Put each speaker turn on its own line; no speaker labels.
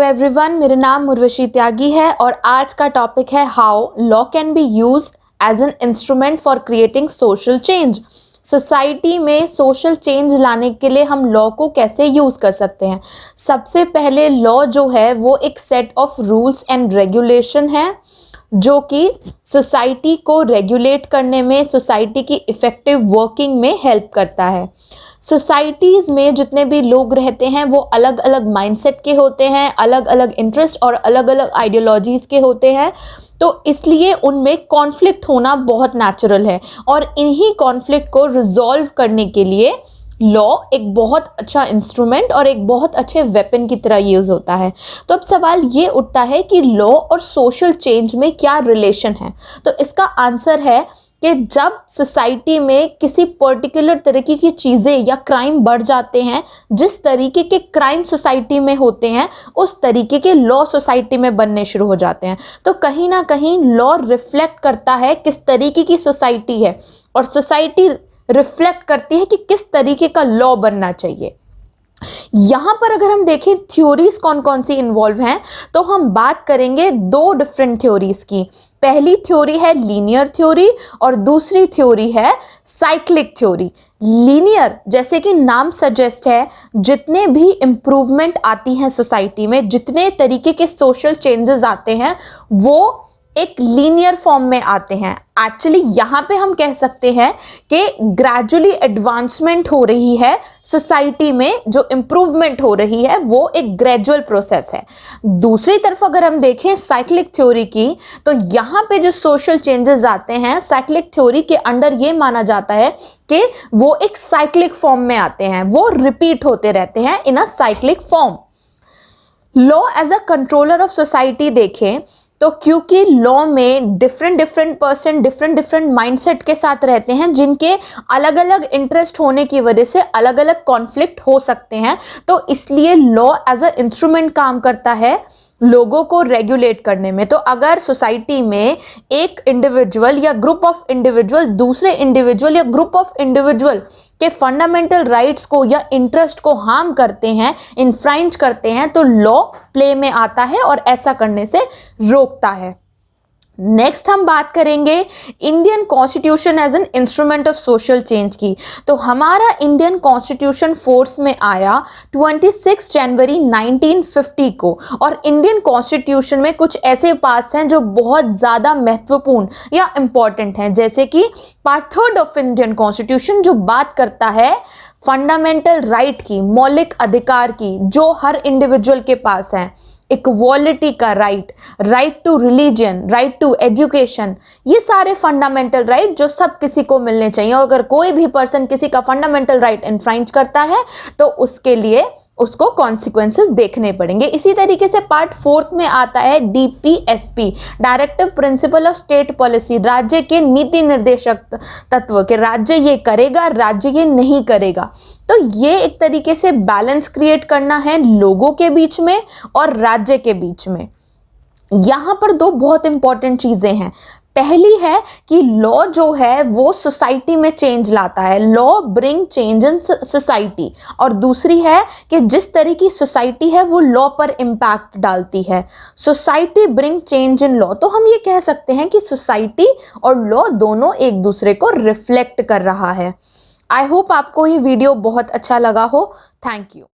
Everyone, मेरा नाम उर्वशी त्यागी है और आज का टॉपिक है how law can be used as an instrument for creating social change. Society में सोशल चेंज लाने के लिए हम लॉ को कैसे यूज़ कर सकते हैं। सबसे पहले लॉ जो है वो एक set of rules and regulation है जो कि सोसाइटी को रेगुलेट करने में, सोसाइटी की इफ़ेक्टिव वर्किंग में हेल्प करता है। सोसाइटीज़ में जितने भी लोग रहते हैं वो अलग अलग माइंडसेट के होते हैं, अलग अलग इंटरेस्ट और अलग अलग आइडियोलॉजीज़ के होते हैं, तो इसलिए उनमें कॉन्फ्लिक्ट होना बहुत नेचुरल है और इन्हीं कॉन्फ्लिक्ट को रिजॉल्व करने के लिए लॉ एक बहुत अच्छा इंस्ट्रूमेंट और एक बहुत अच्छे वेपन की तरह यूज़ होता है। तो अब सवाल ये उठता है कि लॉ और सोशल चेंज में क्या रिलेशन है। तो इसका आंसर है कि जब सोसाइटी में किसी पर्टिकुलर तरीके की चीज़ें या क्राइम बढ़ जाते हैं, जिस तरीके के क्राइम सोसाइटी में होते हैं उस तरीके के लॉ सोसाइटी में बनने शुरू हो जाते हैं। तो कहीं ना कहीं लॉ रिफ्लेक्ट करता है किस तरीके की सोसाइटी है और सोसाइटी रिफ्लेक्ट करती है कि किस तरीके का लॉ बनना चाहिए। यहाँ पर अगर हम देखें थ्योरीज कौन कौन सी इन्वॉल्व हैं, तो हम बात करेंगे दो डिफरेंट थ्योरीज की। पहली थ्योरी है लीनियर थ्योरी और दूसरी थ्योरी है साइक्लिक थ्योरी। लीनियर जैसे कि नाम सजेस्ट है, जितने भी इम्प्रूवमेंट आती हैं सोसाइटी में, जितने तरीके के सोशल चेंजेस आते हैं वो एक लीनियर फॉर्म में आते हैं। एक्चुअली यहाँ पे हम कह सकते हैं कि ग्रेजुअली एडवांसमेंट हो रही है सोसाइटी में, जो इम्प्रूवमेंट हो रही है वो एक ग्रेजुअल प्रोसेस है। दूसरी तरफ अगर हम देखें साइक्लिक थ्योरी की, तो यहाँ पे जो सोशल चेंजेस आते हैं साइक्लिक थ्योरी के अंडर ये माना जाता है कि वो एक साइक्लिक फॉर्म में आते हैं, वो रिपीट होते रहते हैं in a cyclic form. Law as a controller of society देखें तो क्योंकि लॉ में डिफरेंट पर्सन डिफरेंट माइंडसेट के साथ रहते हैं, जिनके अलग अलग इंटरेस्ट होने की वजह से अलग अलग कॉन्फ्लिक्ट हो सकते हैं, तो इसलिए लॉ एज अ इंस्ट्रूमेंट काम करता है लोगों को रेगुलेट करने में। तो अगर सोसाइटी में एक इंडिविजुअल या ग्रुप ऑफ इंडिविजुअल दूसरे इंडिविजुअल या ग्रुप ऑफ इंडिविजुअल के फंडामेंटल राइट्स को या इंटरेस्ट को हार्म करते हैं, इन्फ्राइंज करते हैं, तो लॉ प्ले में आता है और ऐसा करने से रोकता है। नेक्स्ट हम बात करेंगे Indian constitution as an instrument of social change की। तो हमारा इंडियन कॉन्स्टिट्यूशन फोर्स में आया 26 जनवरी 1950 को और इंडियन कॉन्स्टिट्यूशन में कुछ ऐसे पार्ट्स हैं जो बहुत ज़्यादा महत्वपूर्ण या इम्पॉर्टेंट हैं, जैसे कि पार्ट 3 ऑफ इंडियन कॉन्स्टिट्यूशन जो बात करता है फंडामेंटल राइट की, मौलिक अधिकार की, जो हर इंडिविजुअल के पास है। इक्वालिटी का right, right to religion, right to education, ये सारे फंडामेंटल राइट जो सब किसी को मिलने चाहिए। और अगर कोई भी पर्सन किसी का फंडामेंटल राइट इन्फ्राइंज करता है तो उसके लिए उसको कॉन्सिक्वेंसेस देखने पड़ेंगे। इसी तरीके से पार्ट 4 में आता है DPSP, directive principle of state policy, राज्य के नीति निर्देशक तत्व के, राज्य ये करेगा, राज्य ये नहीं करेगा। तो ये एक तरीके से बैलेंस क्रिएट करना है लोगों के बीच में और राज्य के बीच में। यहाँ पर दो बहुत इंपॉर्टेंट चीजें हैं। पहली है कि लॉ जो है वो सोसाइटी में चेंज लाता है, law bring change in society, और दूसरी है कि जिस तरह की सोसाइटी है वो लॉ पर इम्पैक्ट डालती है। Society bring change in law, तो हम ये कह सकते हैं कि सोसाइटी और लॉ दोनों एक दूसरे को रिफ्लेक्ट कर रहा है। आई होप आपको ये वीडियो बहुत अच्छा लगा हो। Thank you.